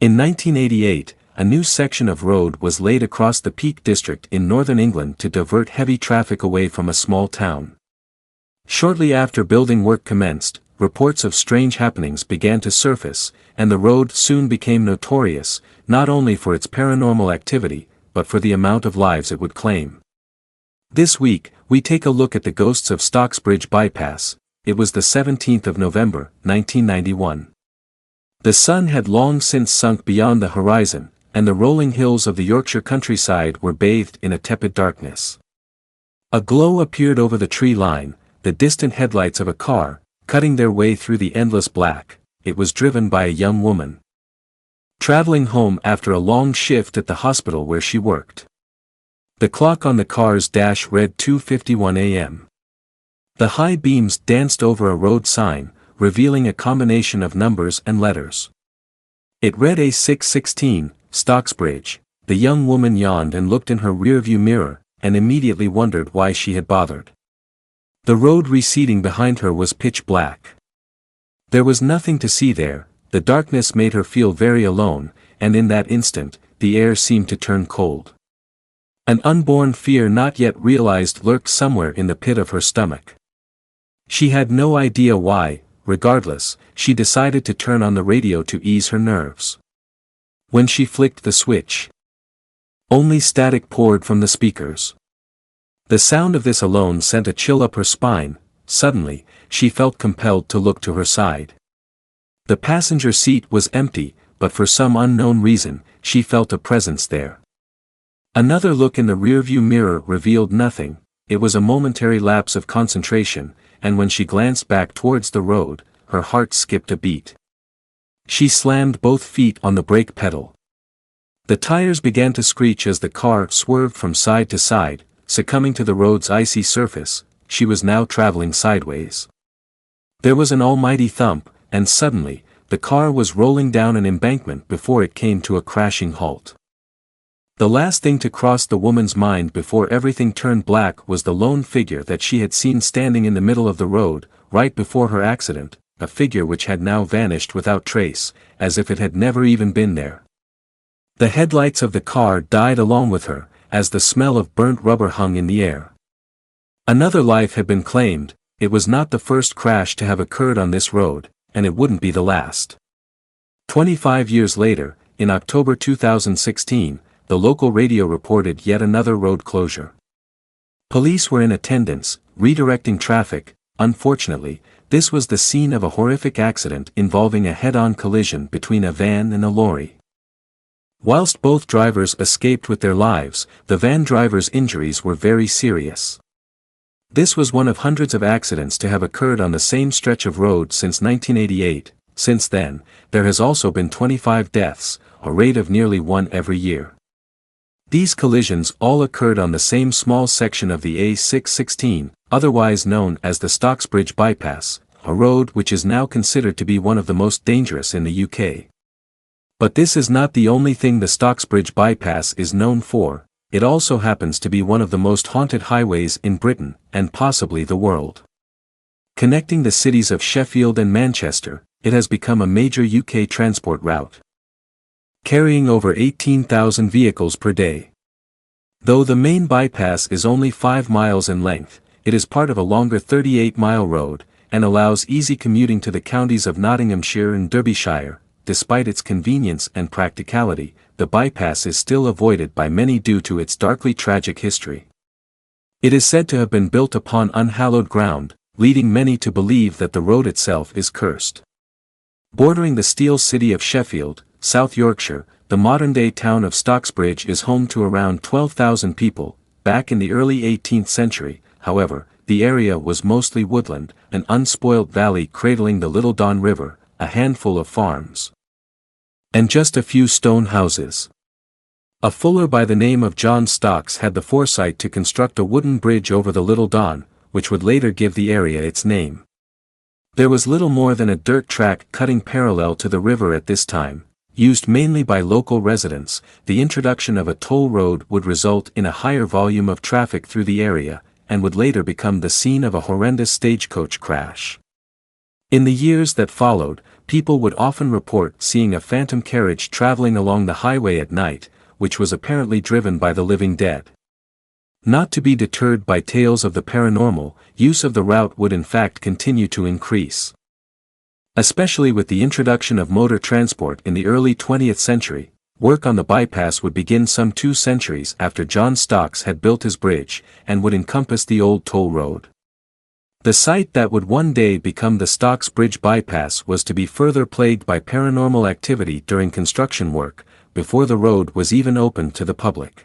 In 1988, a new section of road was laid across the Peak District in northern England to divert heavy traffic away from a small town. Shortly after building work commenced, reports of strange happenings began to surface, and the road soon became notorious, not only for its paranormal activity, but for the amount of lives it would claim. This week, we take a look at the ghosts of Stocksbridge bypass. It was the 17th of November, 1991. The sun had long since sunk beyond the horizon, and the rolling hills of the Yorkshire countryside were bathed in a tepid darkness. A glow appeared over the tree line, the distant headlights of a car, cutting their way through the endless black. It was driven by a young woman, traveling home after a long shift at the hospital where she worked. The clock on the car's dash read 2:51 a.m. The high beams danced over a road sign, revealing a combination of numbers and letters. It read A616, Stocksbridge. The young woman yawned and looked in her rearview mirror, and immediately wondered why she had bothered. The road receding behind her was pitch black. There was nothing to see there. The darkness made her feel very alone, and in that instant, the air seemed to turn cold. An unborn fear not yet realized lurked somewhere in the pit of her stomach. She had no idea why. Regardless, she decided to turn on the radio to ease her nerves. When she flicked the switch, only static poured from the speakers. The sound of this alone sent a chill up her spine. Suddenly, she felt compelled to look to her side. The passenger seat was empty, but for some unknown reason, she felt a presence there. Another look in the rearview mirror revealed nothing. It was a momentary lapse of concentration, and when she glanced back towards the road, her heart skipped a beat. She slammed both feet on the brake pedal. The tires began to screech as the car swerved from side to side, succumbing to the road's icy surface. She was now traveling sideways. There was an almighty thump, and suddenly, the car was rolling down an embankment before it came to a crashing halt. The last thing to cross the woman's mind before everything turned black was the lone figure that she had seen standing in the middle of the road, right before her accident, a figure which had now vanished without trace, as if it had never even been there. The headlights of the car died along with her, as the smell of burnt rubber hung in the air. Another life had been claimed. It was not the first crash to have occurred on this road, and it wouldn't be the last. 25 years later, in October 2016, the local radio reported yet another road closure. Police were in attendance, redirecting traffic. Unfortunately, this was the scene of a horrific accident involving a head-on collision between a van and a lorry. Whilst both drivers escaped with their lives, the van driver's injuries were very serious. This was one of hundreds of accidents to have occurred on the same stretch of road since 1988. Since then, there has also been 25 deaths, a rate of nearly one every year. These collisions all occurred on the same small section of the A616, otherwise known as the Stocksbridge bypass, a road which is now considered to be one of the most dangerous in the UK. But this is not the only thing the Stocksbridge bypass is known for. It also happens to be one of the most haunted highways in Britain, and possibly the world. Connecting the cities of Sheffield and Manchester, it has become a major UK transport route, carrying over 18,000 vehicles per day. Though the main bypass is only 5 miles in length, it is part of a longer 38-mile road, and allows easy commuting to the counties of Nottinghamshire and Derbyshire. Despite its convenience and practicality, the bypass is still avoided by many due to its darkly tragic history. It is said to have been built upon unhallowed ground, leading many to believe that the road itself is cursed. Bordering the steel city of Sheffield, South Yorkshire, the modern-day town of Stocksbridge is home to around 12,000 people. Back in the early 18th century, however, the area was mostly woodland, an unspoilt valley cradling the Little Don River, a handful of farms, and just a few stone houses. A fuller by the name of John Stocks had the foresight to construct a wooden bridge over the Little Don, which would later give the area its name. There was little more than a dirt track cutting parallel to the river at this time. Used mainly by local residents, the introduction of a toll road would result in a higher volume of traffic through the area, and would later become the scene of a horrendous stagecoach crash. In the years that followed, people would often report seeing a phantom carriage traveling along the highway at night, which was apparently driven by the living dead. Not to be deterred by tales of the paranormal, use of the route would in fact continue to increase. Especially with the introduction of motor transport in the early 20th century, work on the bypass would begin some 2 centuries after John Stocks had built his bridge, and would encompass the old toll road. The site that would one day become the Stocksbridge bypass was to be further plagued by paranormal activity during construction work, before the road was even open to the public.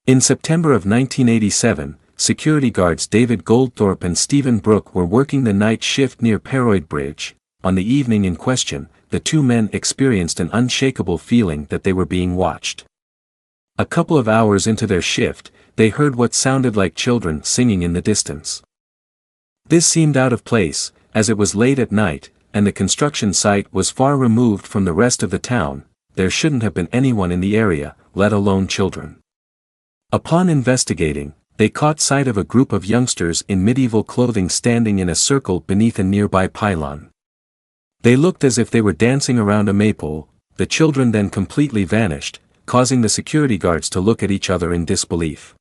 In September of 1987, security guards David Goldthorpe and Stephen Brooke were working the night shift near Paroyd Bridge. On the evening in question, the 2 men experienced an unshakable feeling that they were being watched. A couple of hours into their shift, they heard what sounded like children singing in the distance. This seemed out of place, as it was late at night, and the construction site was far removed from the rest of the town. There shouldn't have been anyone in the area, let alone children. Upon investigating, they caught sight of a group of youngsters in medieval clothing standing in a circle beneath a nearby pylon. They looked as if they were dancing around a maypole. The children then completely vanished, causing the security guards to look at each other in disbelief.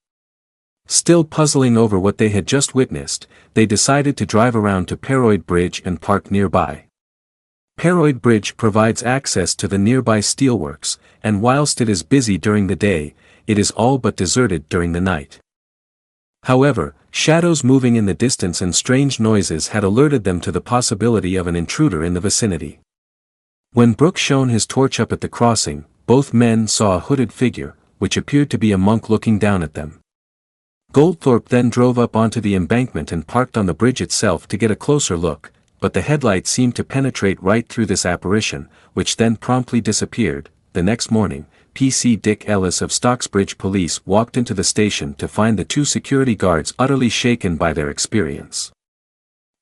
Still puzzling over what they had just witnessed, they decided to drive around to Paroyd Bridge and park nearby. Paroyd Bridge provides access to the nearby steelworks, and whilst it is busy during the day, it is all but deserted during the night. However, shadows moving in the distance and strange noises had alerted them to the possibility of an intruder in the vicinity. When Brooke shone his torch up at the crossing, both men saw a hooded figure, which appeared to be a monk looking down at them. Goldthorpe then drove up onto the embankment and parked on the bridge itself to get a closer look, but the headlight seemed to penetrate right through this apparition, which then promptly disappeared. The next morning, PC Dick Ellis of Stocksbridge Police walked into the station to find the 2 security guards utterly shaken by their experience.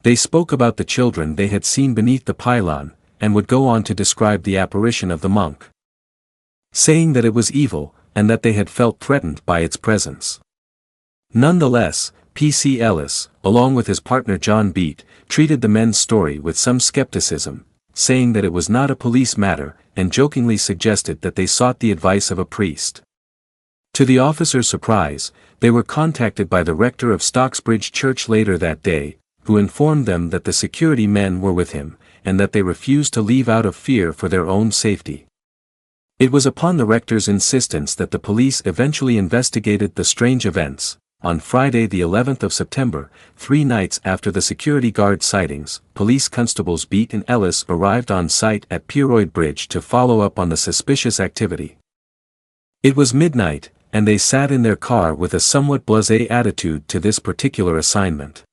They spoke about the children they had seen beneath the pylon, and would go on to describe the apparition of the monk, saying that it was evil, and that they had felt threatened by its presence. Nonetheless, PC Ellis, along with his partner John Beat, treated the men's story with some skepticism, saying that it was not a police matter, and jokingly suggested that they sought the advice of a priest. To the officers' surprise, they were contacted by the rector of Stocksbridge Church later that day, who informed them that the security men were with him, and that they refused to leave out of fear for their own safety. It was upon the rector's insistence that the police eventually investigated the strange events. On Friday the 11th of September, 3 nights after the security guard sightings, police constables Beat and Ellis arrived on site at Paroyd Bridge to follow up on the suspicious activity. It was midnight, and they sat in their car with a somewhat blasé attitude to this particular assignment.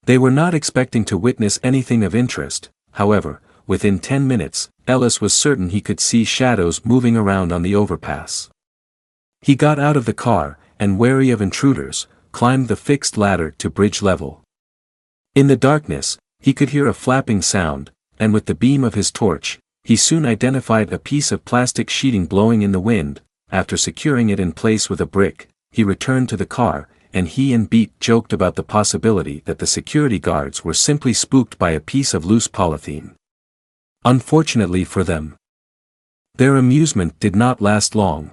They were not expecting to witness anything of interest. However, within 10 minutes, Ellis was certain he could see shadows moving around on the overpass. He got out of the car, and wary of intruders, climbed the fixed ladder to bridge level. In the darkness, he could hear a flapping sound, and with the beam of his torch, he soon identified a piece of plastic sheeting blowing in the wind. After securing it in place with a brick, he returned to the car, and he and Beat joked about the possibility that the security guards were simply spooked by a piece of loose polythene. Unfortunately for them, their amusement did not last long.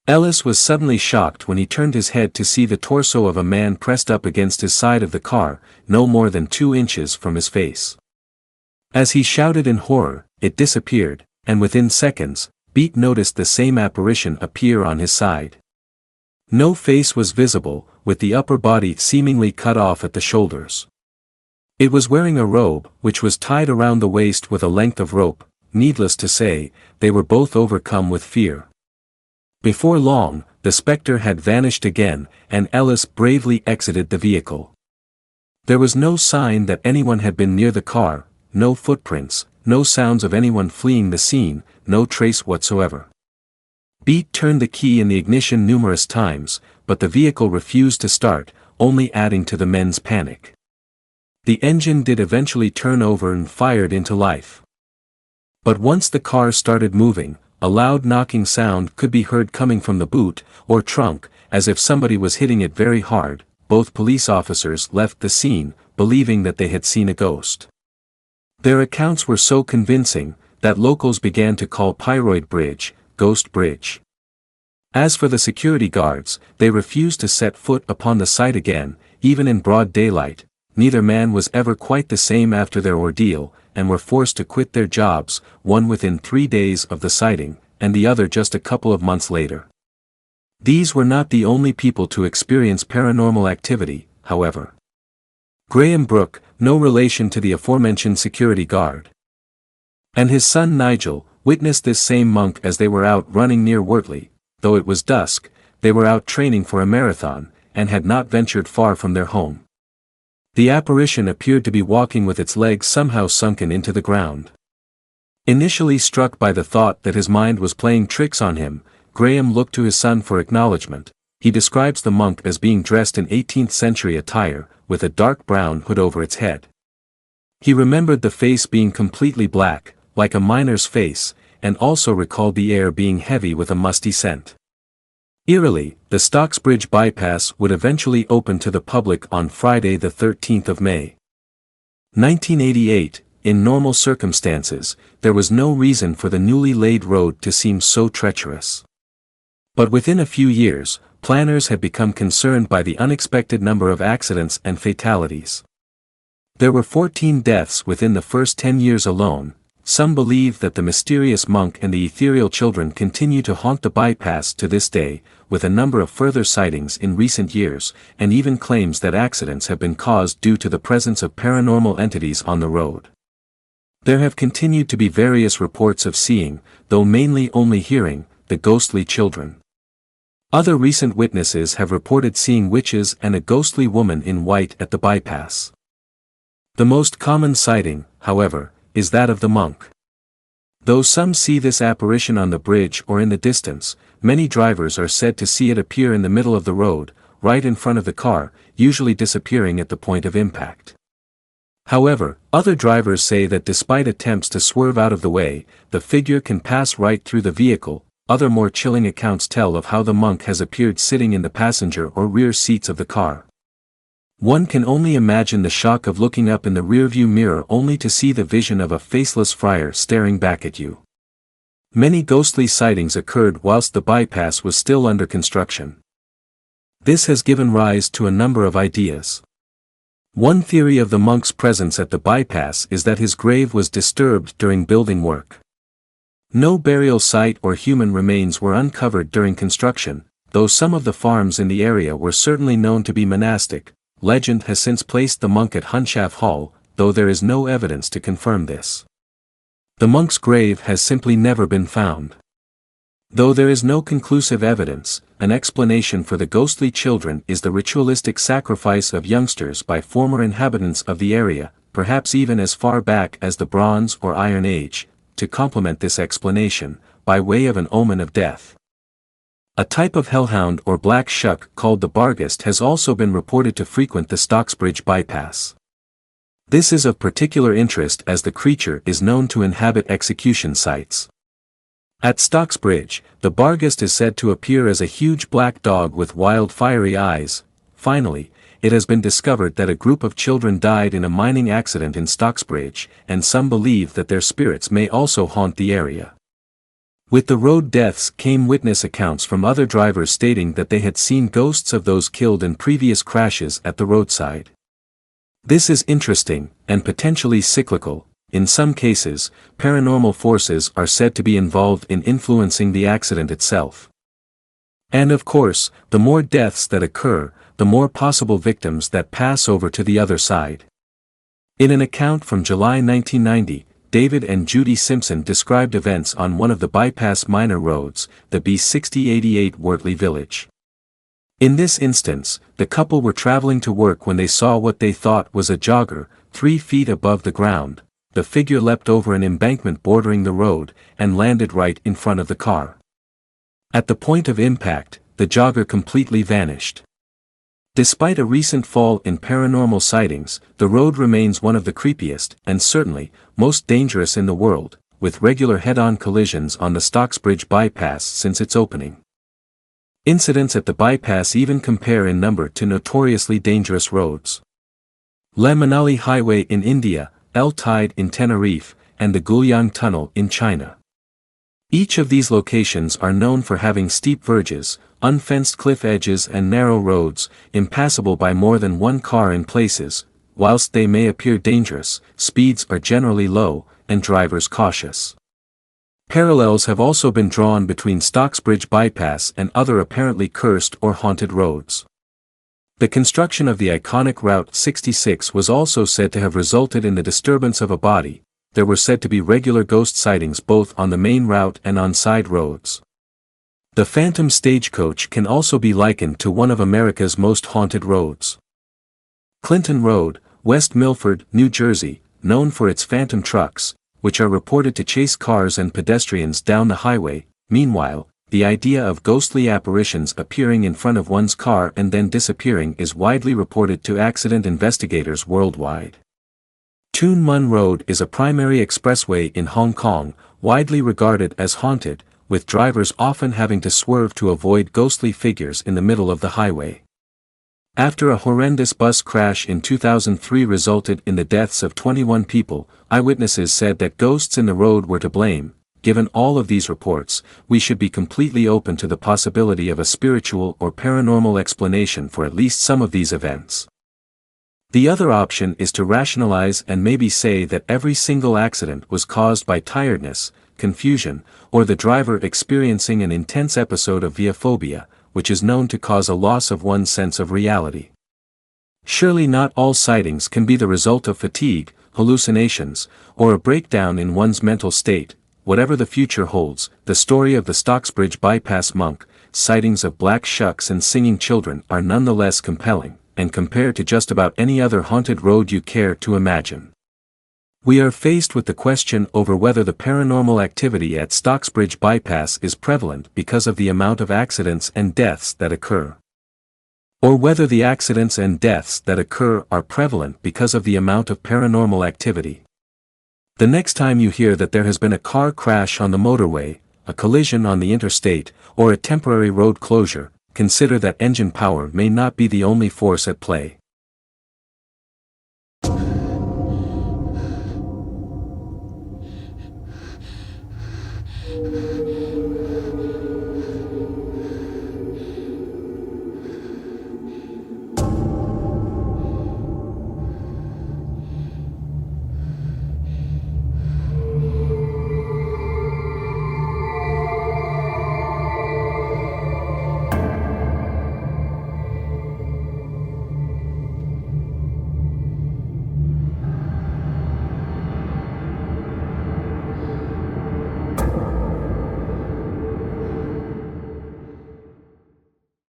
Ellis was suddenly shocked when he turned his head to see the torso of a man pressed up against his side of the car, no more than 2 inches from his face. As he shouted in horror, it disappeared, and within seconds, Beat noticed the same apparition appear on his side. No face was visible, with the upper body seemingly cut off at the shoulders. It was wearing a robe, which was tied around the waist with a length of rope. Needless to say, they were both overcome with fear. Before long, the spectre had vanished again, and Ellis bravely exited the vehicle. There was no sign that anyone had been near the car, no footprints, no sounds of anyone fleeing the scene, no trace whatsoever. Beat turned the key in the ignition numerous times, but the vehicle refused to start, only adding to the men's panic. The engine did eventually turn over and fired into life. But once the car started moving, a loud knocking sound could be heard coming from the boot, or trunk, as if somebody was hitting it very hard. Both police officers left the scene, believing that they had seen a ghost. Their accounts were so convincing, that locals began to call Pyroid Bridge, Ghost Bridge. As for the security guards, they refused to set foot upon the site again, even in broad daylight. Neither man was ever quite the same after their ordeal, and were forced to quit their jobs, one within 3 days of the sighting, and the other just a couple of months later. These were not the only people to experience paranormal activity, however. Graham Brooke, no relation to the aforementioned security guard, and his son Nigel, witnessed this same monk as they were out running near Wortley. Though it was dusk, they were out training for a marathon, and had not ventured far from their home. The apparition appeared to be walking with its legs somehow sunken into the ground. Initially struck by the thought that his mind was playing tricks on him, Graham looked to his son for acknowledgement. He describes the monk as being dressed in 18th century attire, with a dark brown hood over its head. He remembered the face being completely black, like a miner's face, and also recalled the air being heavy with a musty scent. Eerily, the Stocksbridge bypass would eventually open to the public on Friday the 13th of May. 1988, in normal circumstances, there was no reason for the newly laid road to seem so treacherous. But within a few years, planners had become concerned by the unexpected number of accidents and fatalities. There were 14 deaths within the first 10 years alone. Some believe that the mysterious monk and the ethereal children continue to haunt the bypass to this day, with a number of further sightings in recent years, and even claims that accidents have been caused due to the presence of paranormal entities on the road. There have continued to be various reports of seeing, though mainly only hearing, the ghostly children. Other recent witnesses have reported seeing witches and a ghostly woman in white at the bypass. The most common sighting, however, is that of the monk. Though some see this apparition on the bridge or in the distance, many drivers are said to see it appear in the middle of the road, right in front of the car, usually disappearing at the point of impact. However, other drivers say that despite attempts to swerve out of the way, the figure can pass right through the vehicle. Other more chilling accounts tell of how the monk has appeared sitting in the passenger or rear seats of the car. One can only imagine the shock of looking up in the rearview mirror only to see the vision of a faceless friar staring back at you. Many ghostly sightings occurred whilst the bypass was still under construction. This has given rise to a number of ideas. One theory of the monk's presence at the bypass is that his grave was disturbed during building work. No burial site or human remains were uncovered during construction, though some of the farms in the area were certainly known to be monastic. Legend has since placed the monk at Hunshaft Hall, though there is no evidence to confirm this. The monk's grave has simply never been found. Though there is no conclusive evidence, an explanation for the ghostly children is the ritualistic sacrifice of youngsters by former inhabitants of the area, perhaps even as far back as the Bronze or Iron Age, to complement this explanation, by way of an omen of death. A type of hellhound or black shuck called the barghest has also been reported to frequent the Stocksbridge bypass. This is of particular interest as the creature is known to inhabit execution sites. At Stocksbridge, the barghest is said to appear as a huge black dog with wild fiery eyes. Finally, it has been discovered that a group of children died in a mining accident in Stocksbridge, and some believe that their spirits may also haunt the area. With the road deaths came witness accounts from other drivers stating that they had seen ghosts of those killed in previous crashes at the roadside. This is interesting, and potentially cyclical. In some cases, paranormal forces are said to be involved in influencing the accident itself. And of course, the more deaths that occur, the more possible victims that pass over to the other side. In an account from July 1990, David and Judy Simpson described events on one of the bypass minor roads, the B6088 Wortley Village. In this instance, the couple were traveling to work when they saw what they thought was a jogger, 3 feet above the ground. The figure leapt over an embankment bordering the road, and landed right in front of the car. At the point of impact, the jogger completely vanished. Despite a recent fall in paranormal sightings, the road remains one of the creepiest, and certainly, most dangerous in the world, with regular head-on collisions on the Stocksbridge bypass since its opening. Incidents at the bypass even compare in number to notoriously dangerous roads. Le Manali Highway in India, El Tide in Tenerife, and the Guiyang Tunnel in China. Each of these locations are known for having steep verges, unfenced cliff edges and narrow roads, impassable by more than one car in places. Whilst they may appear dangerous, speeds are generally low, and drivers cautious. Parallels have also been drawn between Stocksbridge bypass and other apparently cursed or haunted roads. The construction of the iconic Route 66 was also said to have resulted in the disturbance of a body. There were said to be regular ghost sightings both on the main route and on side roads. The phantom stagecoach can also be likened to one of America's most haunted roads. Clinton Road, West Milford, New Jersey, known for its phantom trucks, which are reported to chase cars and pedestrians down the highway. Meanwhile, the idea of ghostly apparitions appearing in front of one's car and then disappearing is widely reported to accident investigators worldwide. Tuen Mun Road is a primary expressway in Hong Kong, widely regarded as haunted, with drivers often having to swerve to avoid ghostly figures in the middle of the highway. After a horrendous bus crash in 2003 resulted in the deaths of 21 people, eyewitnesses said that ghosts in the road were to blame. Given all of these reports, we should be completely open to the possibility of a spiritual or paranormal explanation for at least some of these events. The other option is to rationalize and maybe say that every single accident was caused by tiredness, confusion, or the driver experiencing an intense episode of phobia, which is known to cause a loss of one's sense of reality. Surely not all sightings can be the result of fatigue, hallucinations, or a breakdown in one's mental state. Whatever the future holds, the story of the Stocksbridge bypass monk, sightings of black shucks and singing children are nonetheless compelling, and compared to just about any other haunted road you care to imagine. We are faced with the question over whether the paranormal activity at Stocksbridge bypass is prevalent because of the amount of accidents and deaths that occur. Or whether the accidents and deaths that occur are prevalent because of the amount of paranormal activity. The next time you hear that there has been a car crash on the motorway, a collision on the interstate, or a temporary road closure, consider that engine power may not be the only force at play.